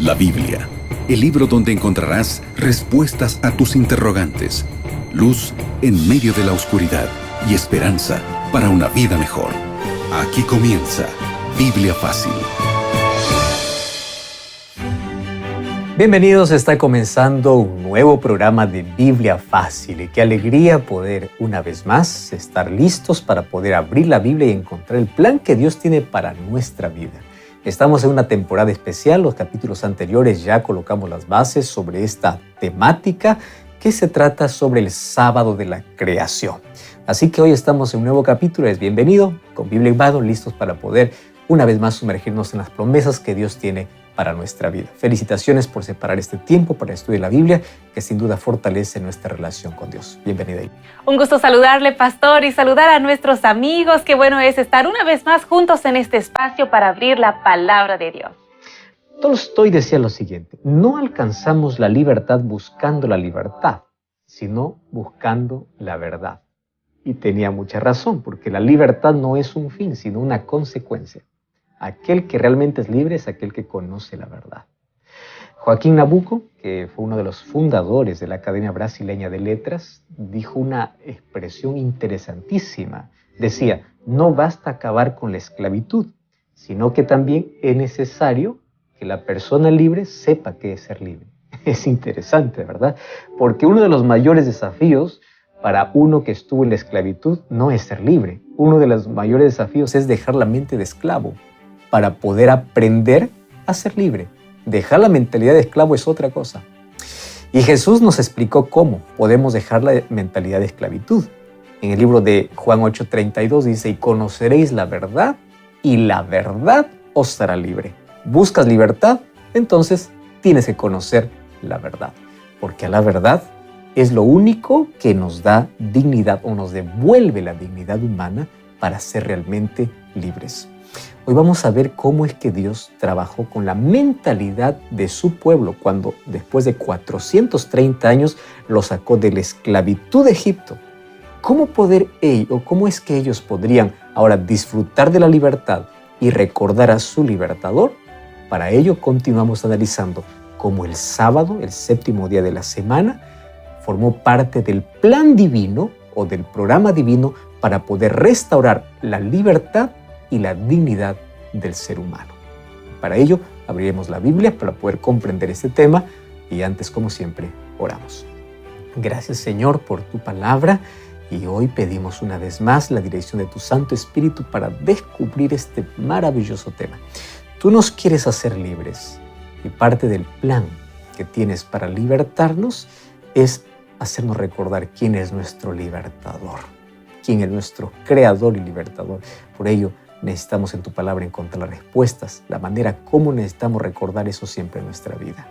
La Biblia, el libro donde encontrarás respuestas a tus interrogantes, luz en medio de la oscuridad y esperanza para una vida mejor. Aquí comienza Biblia Fácil. Bienvenidos, está comenzando un nuevo programa de Biblia Fácil y qué alegría poder una vez más estar listos para poder abrir la Biblia y encontrar el plan que Dios tiene para nuestra vida. Estamos en una temporada especial, los capítulos anteriores ya colocamos las bases sobre esta temática que se trata sobre el sábado de la creación. Así que hoy estamos en un nuevo capítulo, es bienvenido, con Biblia en mano, listos para poder una vez más sumergirnos en las promesas que Dios tiene para nuestra vida. Felicitaciones por separar este tiempo para el estudio de la Biblia, que sin duda fortalece nuestra relación con Dios. Bienvenida. Un gusto saludarle, pastor, y saludar a nuestros amigos. Qué bueno es estar una vez más juntos en este espacio para abrir la palabra de Dios. Tolstoy decía lo siguiente: no alcanzamos la libertad buscando la libertad, sino buscando la verdad. Y tenía mucha razón, porque la libertad no es un fin, sino una consecuencia. Aquel que realmente es libre es aquel que conoce la verdad. Joaquín Nabuco, que fue uno de los fundadores de la Academia Brasileña de Letras, dijo una expresión interesantísima. Decía, no basta acabar con la esclavitud, sino que también es necesario que la persona libre sepa qué es ser libre. Es interesante, ¿verdad? Porque uno de los mayores desafíos para uno que estuvo en la esclavitud no es ser libre. Uno de los mayores desafíos es dejar la mente de esclavo para poder aprender a ser libre. Dejar la mentalidad de esclavo es otra cosa. Y Jesús nos explicó cómo podemos dejar la mentalidad de esclavitud. En el libro de Juan 8:32 dice, y conoceréis la verdad, y la verdad os hará libre. ¿Buscas libertad? Entonces tienes que conocer la verdad. Porque a la verdad es lo único que nos da dignidad o nos devuelve la dignidad humana para ser realmente libres. Hoy vamos a ver cómo es que Dios trabajó con la mentalidad de su pueblo cuando después de 430 años lo sacó de la esclavitud de Egipto. ¿Cómo es que ellos podrían ahora disfrutar de la libertad y recordar a su libertador? Para ello continuamos analizando cómo el sábado, el séptimo día de la semana, formó parte del plan divino o del programa divino para poder restaurar la libertad y la dignidad del ser humano. Para ello, abriremos la Biblia para poder comprender este tema y antes, como siempre, oramos. Gracias, Señor, por tu palabra y hoy pedimos una vez más la dirección de tu Santo Espíritu para descubrir este maravilloso tema. Tú nos quieres hacer libres y parte del plan que tienes para libertarnos es hacernos recordar quién es nuestro libertador, quién es nuestro creador y libertador. Por ello, necesitamos en tu palabra encontrar las respuestas, la manera como necesitamos recordar eso siempre en nuestra vida.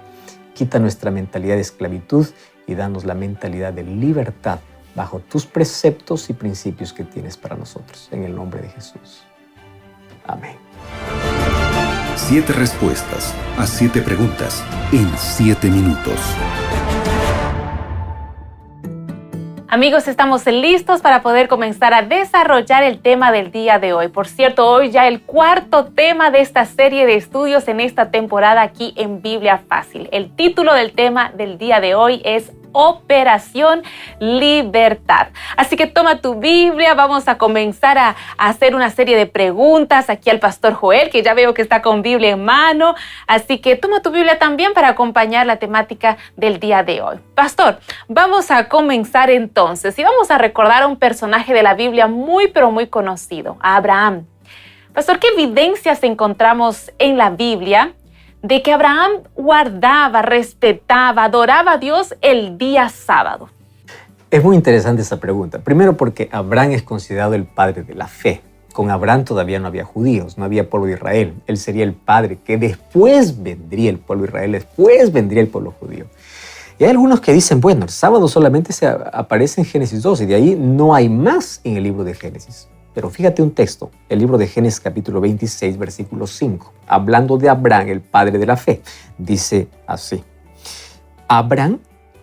Quita nuestra mentalidad de esclavitud y danos la mentalidad de libertad bajo tus preceptos y principios que tienes para nosotros. En el nombre de Jesús. Amén. 7 respuestas a 7 preguntas en 7 minutos. Amigos, estamos listos para poder comenzar a desarrollar el tema del día de hoy. Por cierto, hoy ya el cuarto tema de esta serie de estudios en esta temporada aquí en Biblia Fácil. El título del tema del día de hoy es Operación Libertad. Así que toma tu Biblia, vamos a comenzar a hacer una serie de preguntas aquí al pastor Joel, que ya veo que está con Biblia en mano. Así que toma tu Biblia también para acompañar la temática del día de hoy. Pastor, vamos a comenzar entonces y vamos a recordar a un personaje de la Biblia muy pero muy conocido, a Abraham. Pastor, ¿qué evidencias encontramos en la Biblia de que Abraham guardaba, respetaba, adoraba a Dios el día sábado? Es muy interesante esa pregunta. Primero porque Abraham es considerado el padre de la fe. Con Abraham todavía no había judíos, no había pueblo de Israel. Él sería el padre que después vendría el pueblo de Israel, después vendría el pueblo judío. Y hay algunos que dicen, bueno, el sábado solamente aparece en Génesis 2 y de ahí no hay más en el libro de Génesis. Pero fíjate un texto, el libro de Génesis capítulo 26, versículo 5, hablando de Abraham, el padre de la fe, dice así: Abraham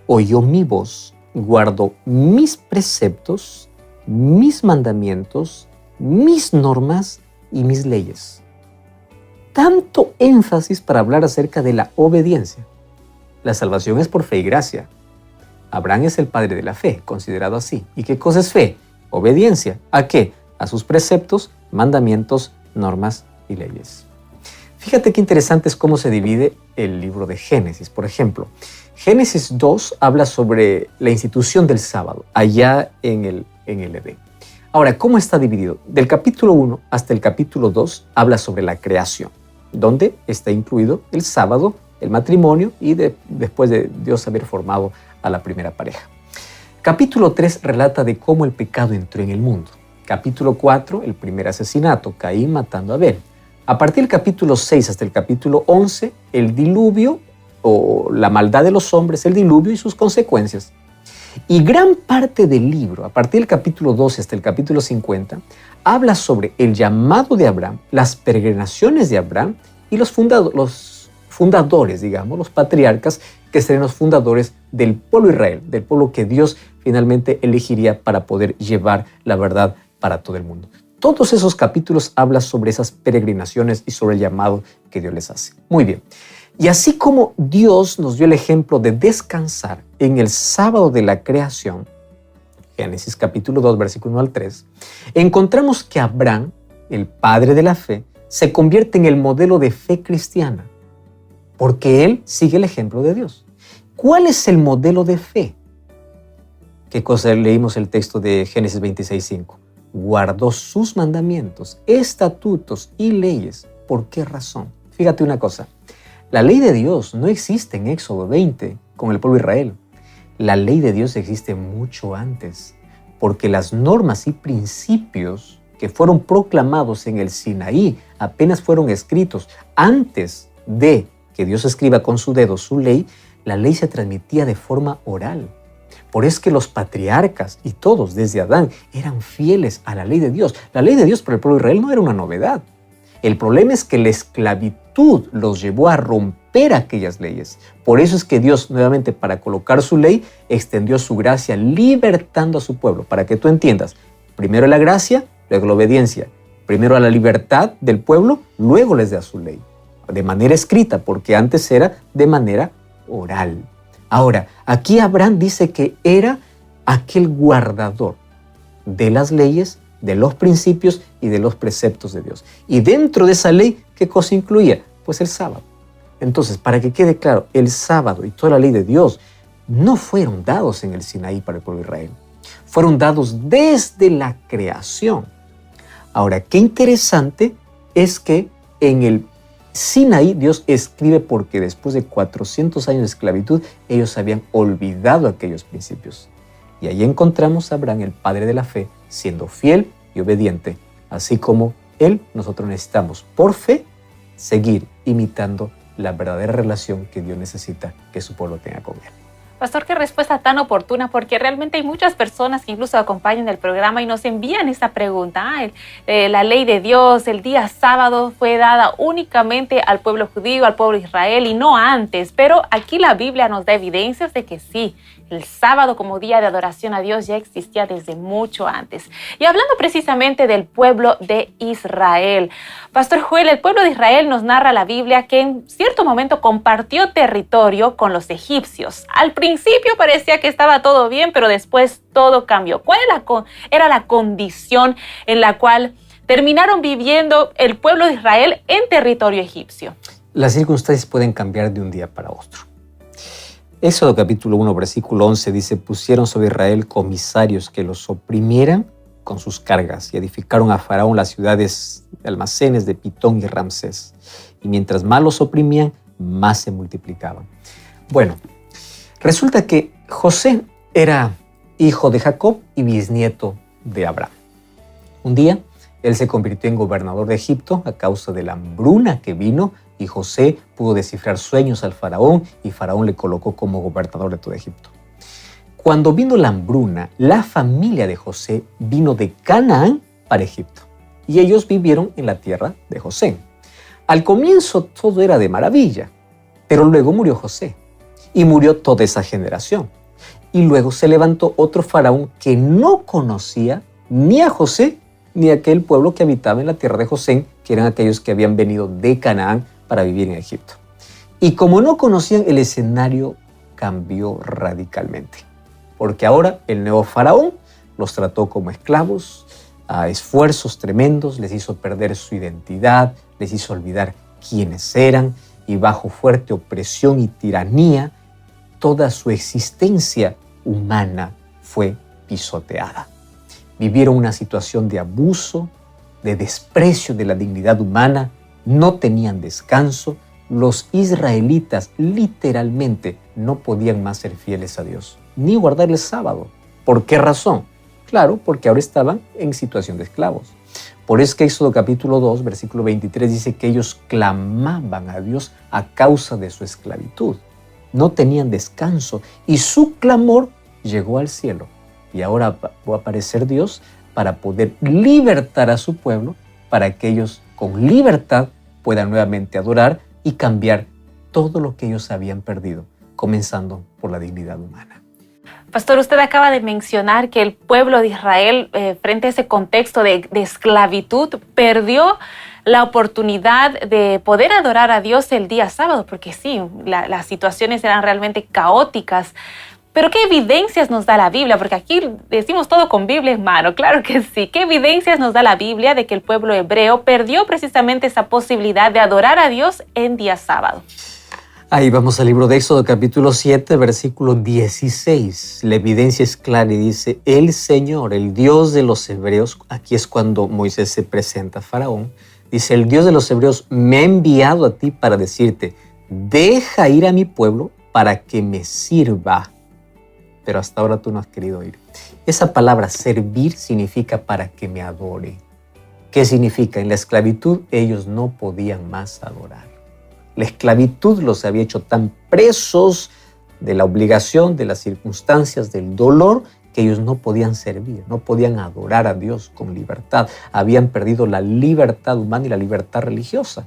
oyó mi voz, guardó mis preceptos, mis mandamientos, mis normas y mis leyes. tanto énfasis para hablar acerca de la obediencia? La salvación es por fe y gracia. Abraham es el padre de la fe, considerado así. ¿Y qué cosa es fe? Obediencia. ¿A qué? A sus preceptos, mandamientos, normas y leyes. Fíjate qué interesante es cómo se divide el libro de Génesis. Por ejemplo, Génesis 2 habla sobre la institución del sábado, allá en el Edén. Ahora, ¿cómo está dividido? Del capítulo 1 hasta el capítulo 2 habla sobre la creación, donde está incluido el sábado, el matrimonio y después de Dios haber formado a la primera pareja. Capítulo 3 relata de cómo el pecado entró en el mundo. Capítulo 4, el primer asesinato, Caín matando a Abel. A partir del capítulo 6 hasta el capítulo 11, el diluvio o la maldad de los hombres, el diluvio y sus consecuencias. Y gran parte del libro, a partir del capítulo 12 hasta el capítulo 50, habla sobre el llamado de Abraham, las peregrinaciones de Abraham y los fundadores, digamos, los patriarcas, que serían los fundadores del pueblo de Israel, del pueblo que Dios finalmente elegiría para poder llevar la verdad para todo el mundo. Todos esos capítulos hablan sobre esas peregrinaciones y sobre el llamado que Dios les hace. Muy bien. Y así como Dios nos dio el ejemplo de descansar en el sábado de la creación, Génesis capítulo 2, versículo 1 al 3, encontramos que Abraham, el padre de la fe, se convierte en el modelo de fe cristiana, porque él sigue el ejemplo de Dios. ¿Cuál es el modelo de fe? ¿Qué cosa leímos el texto de Génesis 26:5? Guardó sus mandamientos, estatutos y leyes. ¿Por qué razón? Fíjate una cosa. La ley de Dios no existe en Éxodo 20 con el pueblo de Israel. La ley de Dios existe mucho antes, porque las normas y principios que fueron proclamados en el Sinaí apenas fueron escritos antes de que Dios escriba con su dedo su ley. La ley se transmitía de forma oral. Por eso es que los patriarcas y todos desde Adán eran fieles a la ley de Dios. La ley de Dios para el pueblo de Israel no era una novedad. El problema es que la esclavitud los llevó a romper aquellas leyes. Por eso es que Dios, nuevamente, para colocar su ley, extendió su gracia libertando a su pueblo. Para que tú entiendas, primero la gracia, luego la obediencia. Primero a la libertad del pueblo, luego les da su ley. De manera escrita, porque antes era de manera oral. Ahora, aquí Abraham dice que era aquel guardador de las leyes, de los principios y de los preceptos de Dios. Y dentro de esa ley, ¿qué cosa incluía? Pues el sábado. Entonces, para que quede claro, el sábado y toda la ley de Dios no fueron dados en el Sinaí para el pueblo de Israel. Fueron dados desde la creación. Ahora, qué interesante es que en el Sinaí Dios escribe porque después de 400 años de esclavitud, ellos habían olvidado aquellos principios. Y ahí encontramos a Abraham, el padre de la fe, siendo fiel y obediente. Así como él, nosotros necesitamos, por fe, seguir imitando la verdadera relación que Dios necesita que su pueblo tenga con él. Pastor, qué respuesta tan oportuna, porque realmente hay muchas personas que incluso acompañan el programa y nos envían esta pregunta. La ley de Dios, el día sábado fue dada únicamente al pueblo judío, al pueblo de Israel y no antes. Pero aquí la Biblia nos da evidencias de que sí, el sábado como día de adoración a Dios ya existía desde mucho antes. Y hablando precisamente del pueblo de Israel, Pastor Joel, el pueblo de Israel nos narra la Biblia que en cierto momento compartió territorio con los egipcios. Al principio parecía que estaba todo bien, pero después todo cambió. ¿Cuál era la condición en la cual terminaron viviendo el pueblo de Israel en territorio egipcio? Las circunstancias pueden cambiar de un día para otro. Éxodo capítulo 1, versículo 11 dice: pusieron sobre Israel comisarios que los oprimieran con sus cargas y edificaron a Faraón las ciudades de almacenes de Pitón y Ramsés. Y mientras más los oprimían, más se multiplicaban. Bueno, resulta que José era hijo de Jacob y bisnieto de Abraham. Un día, él se convirtió en gobernador de Egipto a causa de la hambruna que vino, y José pudo descifrar sueños al faraón y faraón le colocó como gobernador de todo Egipto. Cuando vino la hambruna, la familia de José vino de Canaán para Egipto y ellos vivieron en la tierra de José. Al comienzo todo era de maravilla, pero luego murió José y murió toda esa generación. Y luego se levantó otro faraón que no conocía ni a José ni aquel pueblo que habitaba en la tierra de Gosén, que eran aquellos que habían venido de Canaán para vivir en Egipto. Y como no conocían, el escenario cambió radicalmente, porque ahora el nuevo faraón los trató como esclavos, a esfuerzos tremendos, les hizo perder su identidad, les hizo olvidar quiénes eran, y bajo fuerte opresión y tiranía, toda su existencia humana fue pisoteada. Vivieron una situación de abuso, de desprecio de la dignidad humana, no tenían descanso. Los israelitas literalmente no podían más ser fieles a Dios, ni guardar el sábado. ¿Por qué razón? Claro, porque ahora estaban en situación de esclavos. Por eso que Éxodo capítulo 2, versículo 23 dice que ellos clamaban a Dios a causa de su esclavitud. No tenían descanso y su clamor llegó al cielo. Y ahora va a aparecer Dios para poder libertar a su pueblo, para que ellos con libertad puedan nuevamente adorar y cambiar todo lo que ellos habían perdido, comenzando por la dignidad humana. Pastor, usted acaba de mencionar que el pueblo de Israel, frente a ese contexto de esclavitud, perdió la oportunidad de poder adorar a Dios el día sábado, porque sí, las situaciones eran realmente caóticas. Pero ¿qué evidencias nos da la Biblia? Porque aquí decimos todo con Biblia en mano, claro que sí. ¿Qué evidencias nos da la Biblia de que el pueblo hebreo perdió precisamente esa posibilidad de adorar a Dios en día sábado? Ahí vamos al libro de Éxodo capítulo 7, versículo 16. La evidencia es clara y dice, el Señor, el Dios de los hebreos, aquí es cuando Moisés se presenta a Faraón, dice, el Dios de los hebreos me ha enviado a ti para decirte, deja ir a mi pueblo para que me sirva. Pero hasta ahora tú no has querido ir. Esa palabra servir significa para que me adore. ¿Qué significa? En la esclavitud ellos no podían más adorar. La esclavitud los había hecho tan presos de la obligación, de las circunstancias, del dolor, que ellos no podían servir, no podían adorar a Dios con libertad. Habían perdido la libertad humana y la libertad religiosa.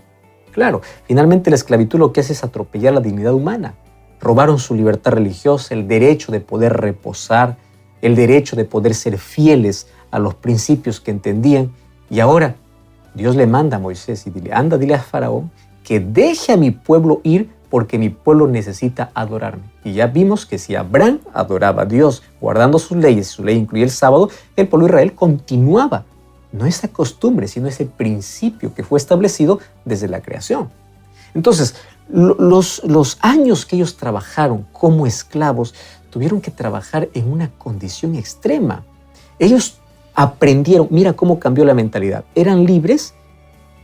Claro, finalmente la esclavitud lo que hace es atropellar la dignidad humana. Robaron su libertad religiosa, el derecho de poder reposar, el derecho de poder ser fieles a los principios que entendían. Y ahora Dios le manda a Moisés y dile a Faraón que deje a mi pueblo ir porque mi pueblo necesita adorarme. Y ya vimos que si Abraham adoraba a Dios guardando sus leyes, su ley incluía el sábado, el pueblo de Israel continuaba. No esa costumbre, sino ese principio que fue establecido desde la creación. Entonces, los años que ellos trabajaron como esclavos, tuvieron que trabajar en una condición extrema. Ellos aprendieron, mira cómo cambió la mentalidad. Eran libres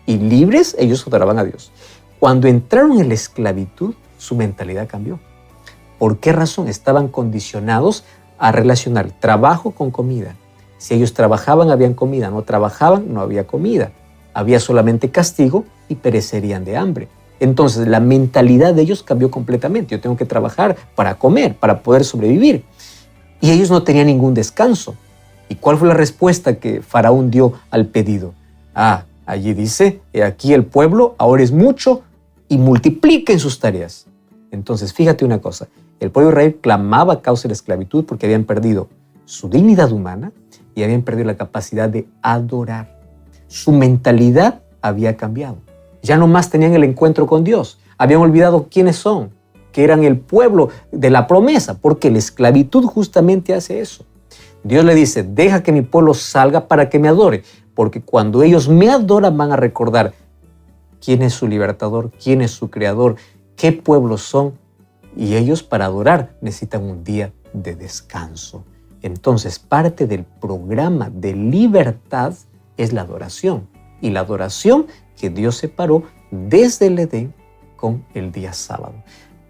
y libres ellos adoraban a Dios. Cuando entraron en la esclavitud, su mentalidad cambió. ¿Por qué razón? Estaban condicionados a relacionar trabajo con comida. Si ellos trabajaban, habían comida. No trabajaban, no había comida. Había solamente castigo y perecerían de hambre. Entonces, la mentalidad de ellos cambió completamente. Yo tengo que trabajar para comer, para poder sobrevivir. Y ellos no tenían ningún descanso. ¿Y cuál fue la respuesta que Faraón dio al pedido? Allí dice, aquí el pueblo ahora es mucho y multipliquen sus tareas. Entonces, fíjate una cosa. El pueblo de Israel clamaba a causa de la esclavitud porque habían perdido su dignidad humana y habían perdido la capacidad de adorar. Su mentalidad había cambiado. Ya no más tenían el encuentro con Dios. Habían olvidado quiénes son, que eran el pueblo de la promesa, porque la esclavitud justamente hace eso. Dios le dice, deja que mi pueblo salga para que me adore, porque cuando ellos me adoran van a recordar quién es su libertador, quién es su creador, qué pueblos son, y ellos para adorar necesitan un día de descanso. Entonces, parte del programa de libertad es la adoración, y la adoración que Dios separó desde el Edén con el día sábado.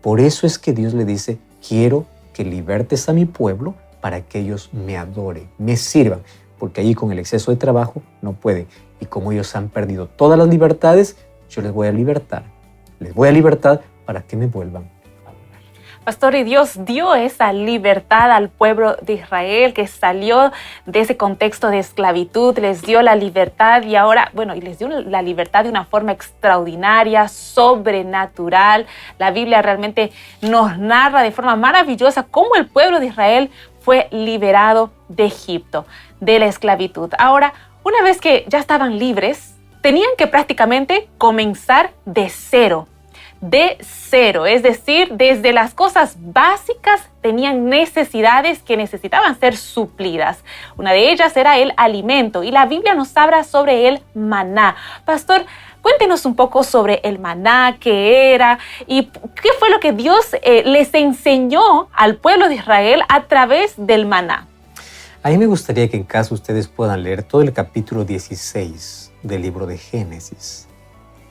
Por eso es que Dios le dice, quiero que libertes a mi pueblo para que ellos me adoren, me sirvan, porque allí con el exceso de trabajo no pueden. Y como ellos han perdido todas las libertades, yo les voy a libertar. Les voy a libertar para que me vuelvan. Pastor, y Dios dio esa libertad al pueblo de Israel que salió de ese contexto de esclavitud, les dio la libertad y ahora, y les dio la libertad de una forma extraordinaria, sobrenatural. La Biblia realmente nos narra de forma maravillosa cómo el pueblo de Israel fue liberado de Egipto, de la esclavitud. Ahora, Una vez que ya estaban libres, tenían que prácticamente comenzar de cero. De cero, es decir, desde las cosas básicas tenían necesidades que necesitaban ser suplidas. Una de ellas era el alimento y la Biblia nos habla sobre el maná. Pastor, cuéntenos un poco sobre el maná, qué era y qué fue lo que Dios les enseñó al pueblo de Israel a través del maná. A mí me gustaría que en casa ustedes puedan leer todo el capítulo 16 del libro de Génesis.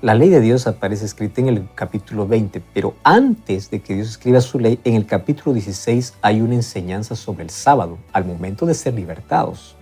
La ley de Dios aparece escrita en el capítulo 20, pero antes de que Dios escriba su ley, en el capítulo 16 hay una enseñanza sobre el sábado, al momento de ser libertados.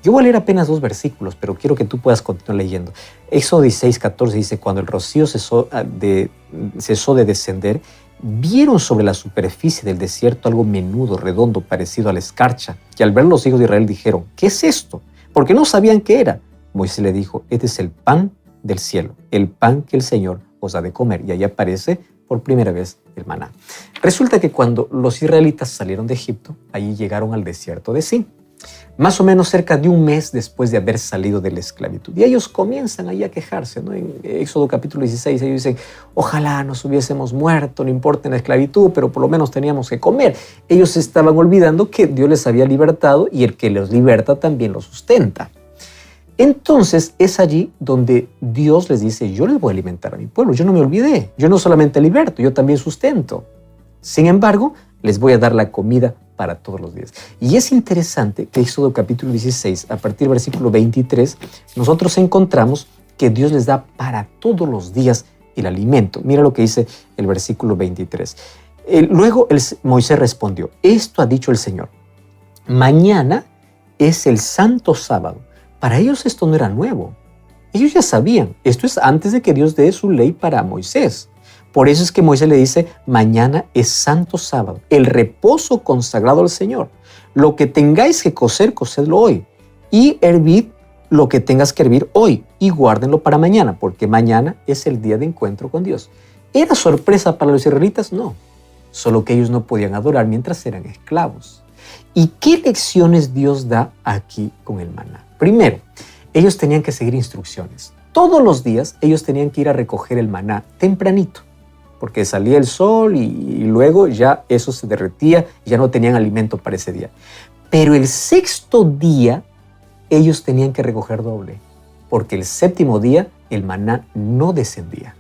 Yo voy a leer apenas 2 versículos, pero quiero que tú puedas continuar leyendo. Éxodo 16:14 dice, cuando el rocío cesó de descender, vieron sobre la superficie del desierto algo menudo, redondo, parecido a la escarcha, que al ver los hijos de Israel dijeron, ¿qué es esto? Porque no sabían qué era. Moisés le dijo, este es el pan del cielo, el pan que el Señor os ha de comer. Y ahí aparece por primera vez el maná. Resulta que cuando los israelitas salieron de Egipto, allí llegaron al desierto de Sin, más o menos cerca de un mes después de haber salido de la esclavitud. Y ellos comienzan ahí a quejarse, ¿no? En Éxodo capítulo 16, ellos dicen, ojalá nos hubiésemos muerto, no importa en la esclavitud, pero por lo menos teníamos que comer. Ellos estaban olvidando que Dios les había libertado y el que los liberta también los sustenta. Entonces es allí donde Dios les dice, yo les voy a alimentar a mi pueblo, yo no me olvidé, yo no solamente liberto, yo también sustento. Sin embargo, les voy a dar la comida para todos los días. Y es interesante que Éxodo capítulo 16, a partir del versículo 23, nosotros encontramos que Dios les da para todos los días el alimento. Mira lo que dice el versículo 23. Luego Moisés respondió, esto ha dicho el Señor, mañana es el santo sábado. Para ellos esto no era nuevo. Ellos ya sabían. Esto es antes de que Dios dé su ley para Moisés. Por eso es que Moisés le dice, mañana es santo sábado, el reposo consagrado al Señor. Lo que tengáis que cocer, cocedlo hoy. Y hervid lo que tengas que hervir hoy. Y guárdenlo para mañana, porque mañana es el día de encuentro con Dios. ¿Era sorpresa para los israelitas? No. Solo que ellos no podían adorar mientras eran esclavos. ¿Y qué lecciones Dios da aquí con el maná? Primero, ellos tenían que seguir instrucciones. Todos los días ellos tenían que ir a recoger el maná tempranito, porque salía el sol y luego ya eso se derretía y ya no tenían alimento para ese día. Pero el 6º día ellos tenían que recoger doble, porque el 7º día el maná no descendía.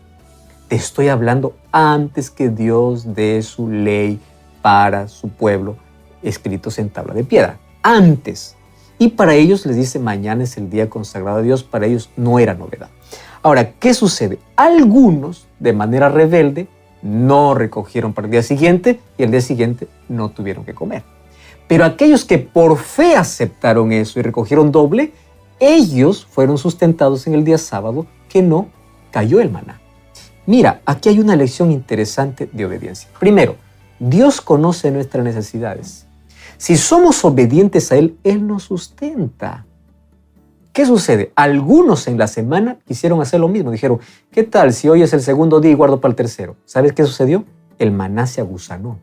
Te estoy hablando antes que Dios dé su ley para su pueblo, escritos en tabla de piedra. Antes. Y para ellos les dice, mañana es el día consagrado a Dios. Para ellos no era novedad. Ahora, ¿qué sucede? Algunos, de manera rebelde, no recogieron para el día siguiente y el día siguiente no tuvieron que comer. Pero aquellos que por fe aceptaron eso y recogieron doble, ellos fueron sustentados en el día sábado que no cayó el maná. Mira, aquí hay una lección interesante de obediencia. Primero, Dios conoce nuestras necesidades. Si somos obedientes a Él, Él nos sustenta. ¿Qué sucede? Algunos en la semana quisieron hacer lo mismo. Dijeron, ¿qué tal si hoy es el 2º día y guardo para el 3º? ¿Sabes qué sucedió? El maná se agusanó.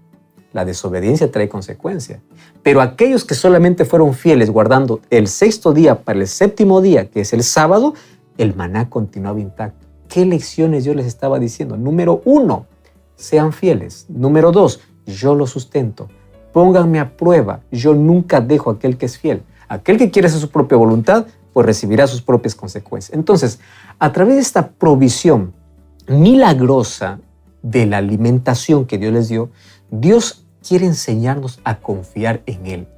La desobediencia trae consecuencias. Pero aquellos que solamente fueron fieles guardando el 6º día para el 7º día, que es el sábado, el maná continuaba intacto. ¿Qué lecciones Dios les estaba diciendo? Número 1, sean fieles. Número 2, yo los sustento. Pónganme a prueba, yo nunca dejo a aquel que es fiel. Aquel que quiere hacer su propia voluntad, pues recibirá sus propias consecuencias. Entonces, a través de esta provisión milagrosa de la alimentación que Dios les dio, Dios quiere enseñarnos a confiar en Él.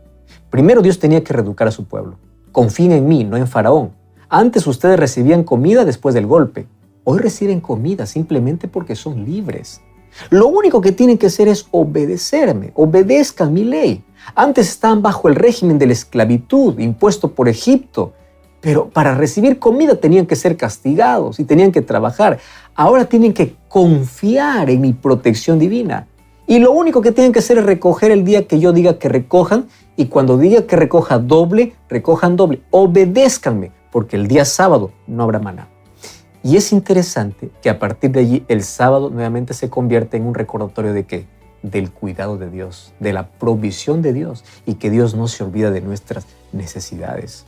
Primero Dios tenía que reeducar a su pueblo. Confíen en mí, no en Faraón. Antes ustedes recibían comida después del golpe. Hoy reciben comida simplemente porque son libres. Lo único que tienen que hacer es obedecerme, obedezcan mi ley. Antes estaban bajo el régimen de la esclavitud impuesto por Egipto, pero para recibir comida tenían que ser castigados y tenían que trabajar. Ahora tienen que confiar en mi protección divina. Y lo único que tienen que hacer es recoger el día que yo diga que recojan, y cuando diga que recoja doble, recojan doble. Obedézcanme, porque el día sábado no habrá maná. Y es interesante que a partir de allí el sábado nuevamente se convierte en un recordatorio ¿de qué? Del cuidado de Dios, de la provisión de Dios y que Dios no se olvida de nuestras necesidades.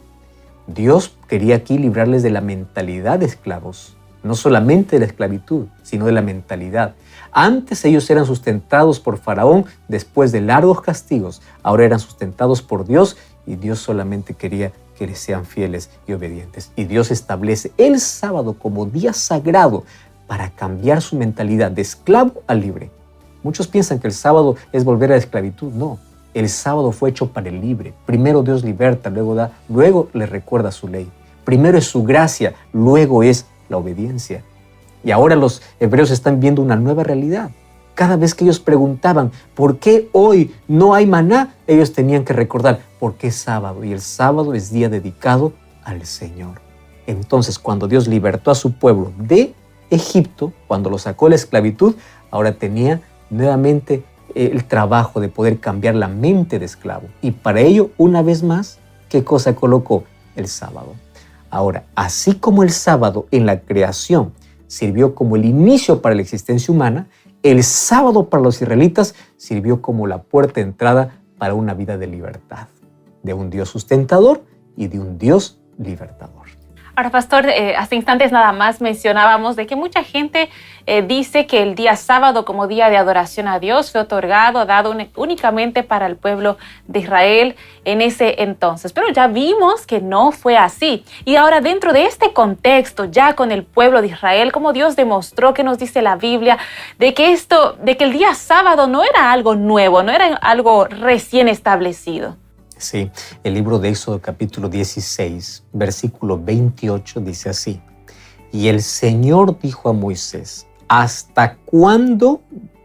Dios quería aquí librarles de la mentalidad de esclavos, no solamente de la esclavitud, sino de la mentalidad. Antes ellos eran sustentados por Faraón después de largos castigos, ahora eran sustentados por Dios y Dios solamente quería que les sean fieles y obedientes. Y Dios establece el sábado como día sagrado para cambiar su mentalidad de esclavo a libre. Muchos piensan que el sábado es volver a la esclavitud. No, el sábado fue hecho para el libre. Primero Dios liberta, luego le recuerda su ley. Primero es su gracia, luego es la obediencia. Y ahora los hebreos están viendo una nueva realidad. Cada vez que ellos preguntaban, ¿por qué hoy no hay maná? Ellos tenían que recordar, ¿por qué es sábado? Y el sábado es día dedicado al Señor. Entonces, cuando Dios libertó a su pueblo de Egipto, cuando lo sacó de la esclavitud, ahora tenía nuevamente el trabajo de poder cambiar la mente de esclavo. Y para ello, una vez más, ¿qué cosa colocó? El sábado. Ahora, así como el sábado en la creación sirvió como el inicio para la existencia humana, el sábado para los israelitas sirvió como la puerta de entrada para una vida de libertad, de un Dios sustentador y de un Dios libertador. Ahora, pastor, hace instantes nada más mencionábamos de que mucha gente dice que el día sábado como día de adoración a Dios fue otorgado, dado únicamente para el pueblo de Israel en ese entonces. Pero ya vimos que no fue así. Y ahora dentro de este contexto, ya con el pueblo de Israel, como Dios demostró, que nos dice la Biblia, de que el día sábado no era algo nuevo, no era algo recién establecido. Sí, el libro de Éxodo capítulo 16, versículo 28 dice así: y el Señor dijo a Moisés, ¿hasta cuándo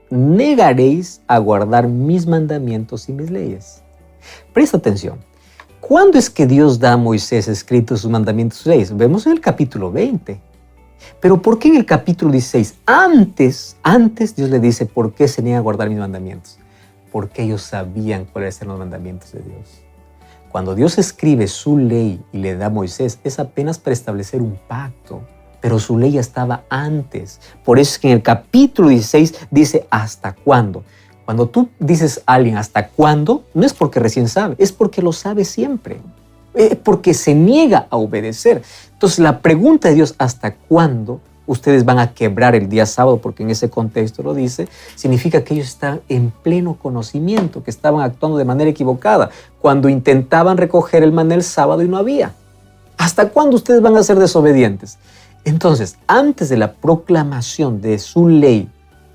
negaréis a guardar mis mandamientos y mis leyes? Presta atención. ¿Cuándo es que Dios da a Moisés escritos sus mandamientos y sus leyes? Vemos en el capítulo 20. Pero ¿por qué en el capítulo 16? Antes Dios le dice, ¿por qué se niega a guardar mis mandamientos? Porque ellos sabían cuáles eran los mandamientos de Dios. Cuando Dios escribe su ley y le da a Moisés, es apenas para establecer un pacto, pero su ley ya estaba antes. Por eso es que en el capítulo 16 dice, ¿hasta cuándo? Cuando tú dices a alguien ¿hasta cuándo? No es porque recién sabe, es porque lo sabe siempre, porque se niega a obedecer. Entonces la pregunta de Dios, ¿hasta cuándo ustedes van a quebrar el día sábado? Porque en ese contexto lo dice, significa que ellos están en pleno conocimiento, que estaban actuando de manera equivocada cuando intentaban recoger el maná el sábado y no había. ¿Hasta cuándo ustedes van a ser desobedientes? Entonces, antes de la proclamación de su ley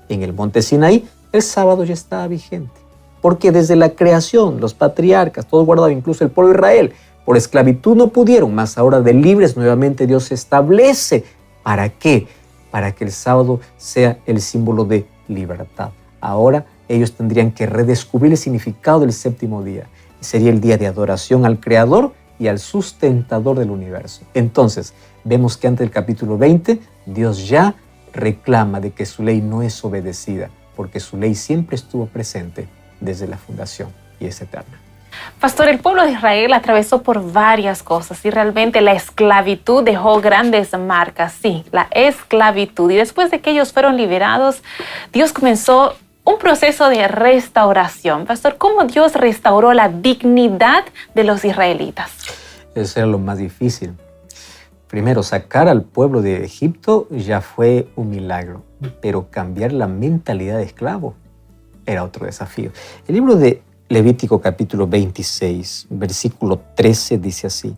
en el monte Sinaí, el sábado ya estaba vigente. Porque desde la creación, los patriarcas, todos guardaban, incluso el pueblo de Israel, por esclavitud no pudieron, mas ahora de libres nuevamente Dios establece. ¿Para qué? Para que el sábado sea el símbolo de libertad. Ahora ellos tendrían que redescubrir el significado del séptimo día. Sería el día de adoración al Creador y al sustentador del universo. Entonces, vemos que antes del capítulo 20, Dios ya reclama de que su ley no es obedecida, porque su ley siempre estuvo presente desde la fundación y es eterna. Pastor, el pueblo de Israel atravesó por varias cosas y realmente la esclavitud dejó grandes marcas. Sí, la esclavitud. Y después de que ellos fueron liberados, Dios comenzó un proceso de restauración. Pastor, ¿cómo Dios restauró la dignidad de los israelitas? Eso era lo más difícil. Primero, sacar al pueblo de Egipto ya fue un milagro, pero cambiar la mentalidad de esclavo era otro desafío. El libro de Levítico capítulo 26, versículo 13 dice así: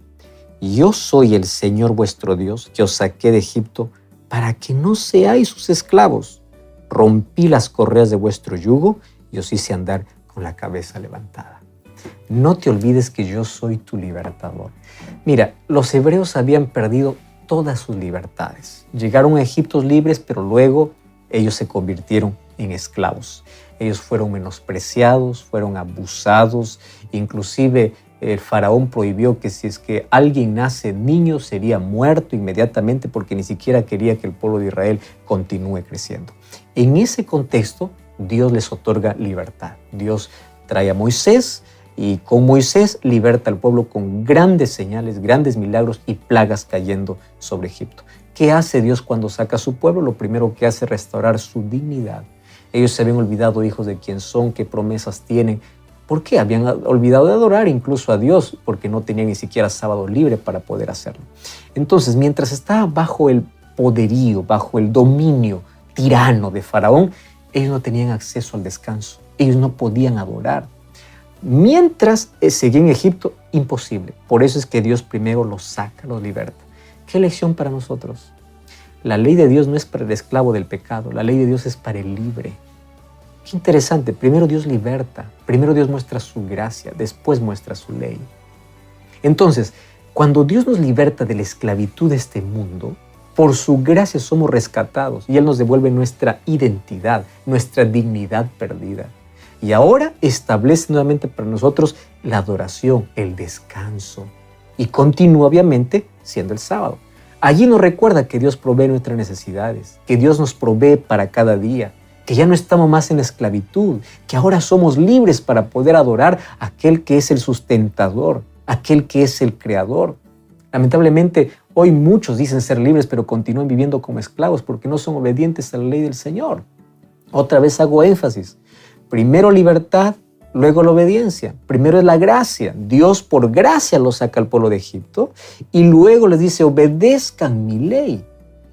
yo soy el Señor vuestro Dios, que os saqué de Egipto para que no seáis sus esclavos. Rompí las correas de vuestro yugo y os hice andar con la cabeza levantada. No te olvides que yo soy tu libertador. Mira, los hebreos habían perdido todas sus libertades. Llegaron a Egipto libres, pero luego ellos se convirtieron en esclavos. Ellos fueron menospreciados, fueron abusados, inclusive el faraón prohibió que si es que alguien nace niño sería muerto inmediatamente porque ni siquiera quería que el pueblo de Israel continúe creciendo. En ese contexto, Dios les otorga libertad. Dios trae a Moisés y con Moisés liberta al pueblo con grandes señales, grandes milagros y plagas cayendo sobre Egipto. ¿Qué hace Dios cuando saca a su pueblo? Lo primero que hace es restaurar su dignidad. Ellos se habían olvidado, hijos, de quién son, qué promesas tienen. ¿Por qué? Habían olvidado de adorar incluso a Dios porque no tenían ni siquiera sábado libre para poder hacerlo. Entonces, mientras estaba bajo el poderío, bajo el dominio tirano de Faraón, ellos no tenían acceso al descanso. Ellos no podían adorar. Mientras seguían en Egipto, imposible. Por eso es que Dios primero los saca, los liberta. ¿Qué lección para nosotros? La ley de Dios no es para el esclavo del pecado, la ley de Dios es para el libre. Qué interesante, primero Dios liberta, primero Dios muestra su gracia, después muestra su ley. Entonces, cuando Dios nos liberta de la esclavitud de este mundo, por su gracia somos rescatados y Él nos devuelve nuestra identidad, nuestra dignidad perdida. Y ahora establece nuevamente para nosotros la adoración, el descanso. Y continúa obviamente siendo el sábado. Allí nos recuerda que Dios provee nuestras necesidades, que Dios nos provee para cada día, que ya no estamos más en esclavitud, que ahora somos libres para poder adorar a aquel que es el sustentador, aquel que es el creador. Lamentablemente, hoy muchos dicen ser libres, pero continúan viviendo como esclavos porque no son obedientes a la ley del Señor. Otra vez hago énfasis. Primero libertad, luego la obediencia. Primero es la gracia. Dios por gracia los saca al pueblo de Egipto y luego les dice, obedezcan mi ley.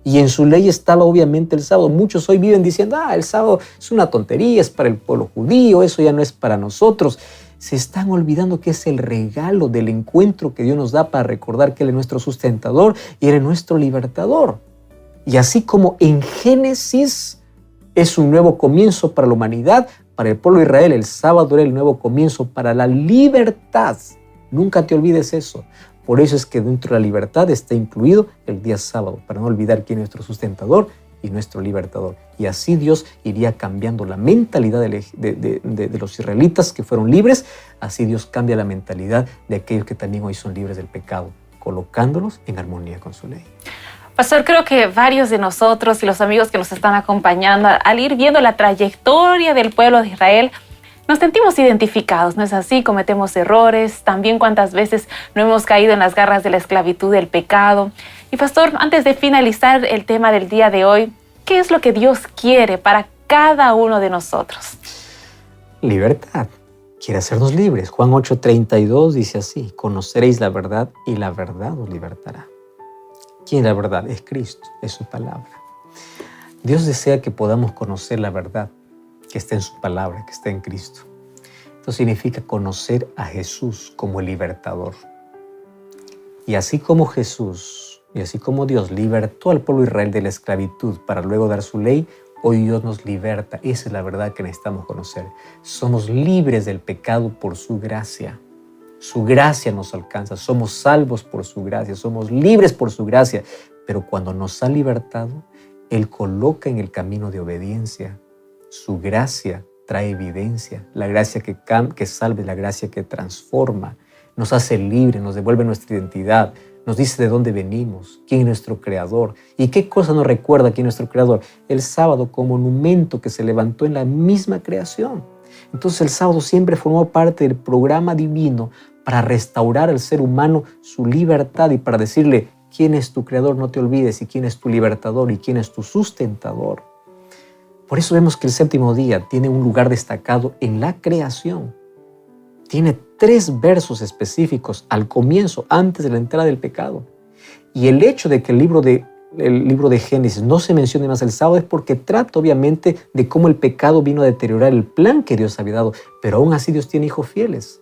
Y en su ley está obviamente el sábado. Muchos hoy viven diciendo, el sábado es una tontería, es para el pueblo judío, eso ya no es para nosotros. Se están olvidando que es el regalo del encuentro que Dios nos da para recordar que Él es nuestro sustentador y Él es nuestro libertador. Y así como en Génesis es un nuevo comienzo para la humanidad, para el pueblo de Israel el sábado era el nuevo comienzo para la libertad. Nunca te olvides eso. Por eso es que dentro de la libertad está incluido el día sábado, para no olvidar quién es nuestro sustentador y nuestro libertador. Y así Dios iría cambiando la mentalidad de los israelitas que fueron libres. Así Dios cambia la mentalidad de aquellos que también hoy son libres del pecado, colocándolos en armonía con su ley. Pastor, creo que varios de nosotros y los amigos que nos están acompañando, al ir viendo la trayectoria del pueblo de Israel, nos sentimos identificados, ¿no es así? Cometemos errores, también cuántas veces no hemos caído en las garras de la esclavitud del pecado. Y pastor, antes de finalizar el tema del día de hoy, ¿qué es lo que Dios quiere para cada uno de nosotros? Libertad. Quiere hacernos libres. Juan 8:32 dice así, conoceréis la verdad y la verdad os libertará. ¿Quién es la verdad? Es Cristo, es su palabra. Dios desea que podamos conocer la verdad que está en su palabra, que está en Cristo. Esto significa conocer a Jesús como el libertador. Y así como Jesús, y así como Dios libertó al pueblo de Israel de la esclavitud para luego dar su ley, hoy Dios nos liberta. Esa es la verdad que necesitamos conocer. Somos libres del pecado por su gracia. Su gracia nos alcanza. Somos salvos por su gracia. Somos libres por su gracia. Pero cuando nos ha libertado, Él coloca en el camino de obediencia. Su gracia trae evidencia, la gracia que salva, la gracia que transforma, nos hace libres, nos devuelve nuestra identidad, nos dice de dónde venimos, quién es nuestro creador y qué cosa nos recuerda quién es nuestro creador. El sábado como monumento que se levantó en la misma creación. Entonces el sábado siempre formó parte del programa divino para restaurar al ser humano su libertad y para decirle quién es tu creador, no te olvides, y quién es tu libertador y quién es tu sustentador. Por eso vemos que el séptimo día tiene un lugar destacado en la creación. Tiene 3 versos específicos al comienzo, antes de la entrada del pecado. Y el hecho de que el libro de Génesis no se mencione más el sábado es porque trata obviamente de cómo el pecado vino a deteriorar el plan que Dios había dado. Pero aún así Dios tiene hijos fieles.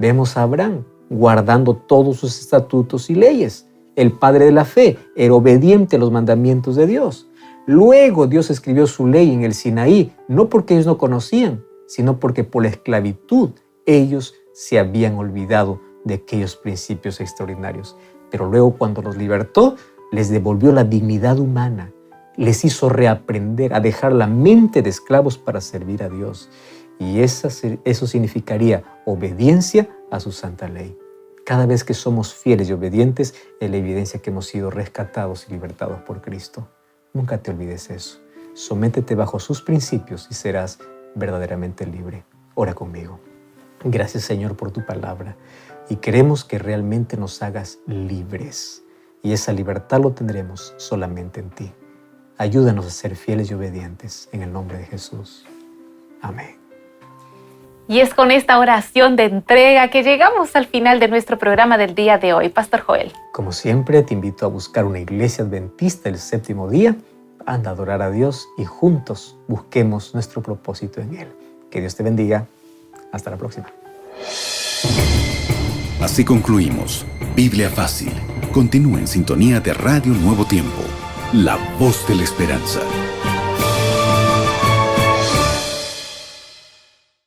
Vemos a Abraham guardando todos sus estatutos y leyes. El padre de la fe era obediente a los mandamientos de Dios. Luego Dios escribió su ley en el Sinaí, no porque ellos no conocían, sino porque por la esclavitud ellos se habían olvidado de aquellos principios extraordinarios. Pero luego cuando los libertó, les devolvió la dignidad humana, les hizo reaprender a dejar la mente de esclavos para servir a Dios. Y eso significaría obediencia a su santa ley. Cada vez que somos fieles y obedientes, es la evidencia que hemos sido rescatados y libertados por Cristo. Nunca te olvides eso. Sométete bajo sus principios y serás verdaderamente libre. Ora conmigo. Gracias, Señor, por tu palabra. Y queremos que realmente nos hagas libres. Y esa libertad lo tendremos solamente en ti. Ayúdanos a ser fieles y obedientes. En el nombre de Jesús. Amén. Y es con esta oración de entrega que llegamos al final de nuestro programa del día de hoy. Pastor Joel. Como siempre, te invito a buscar una iglesia adventista el séptimo día. Anda a adorar a Dios y juntos busquemos nuestro propósito en Él. Que Dios te bendiga. Hasta la próxima. Así concluimos Biblia Fácil. Continúa en sintonía de Radio Nuevo Tiempo, la voz de la esperanza.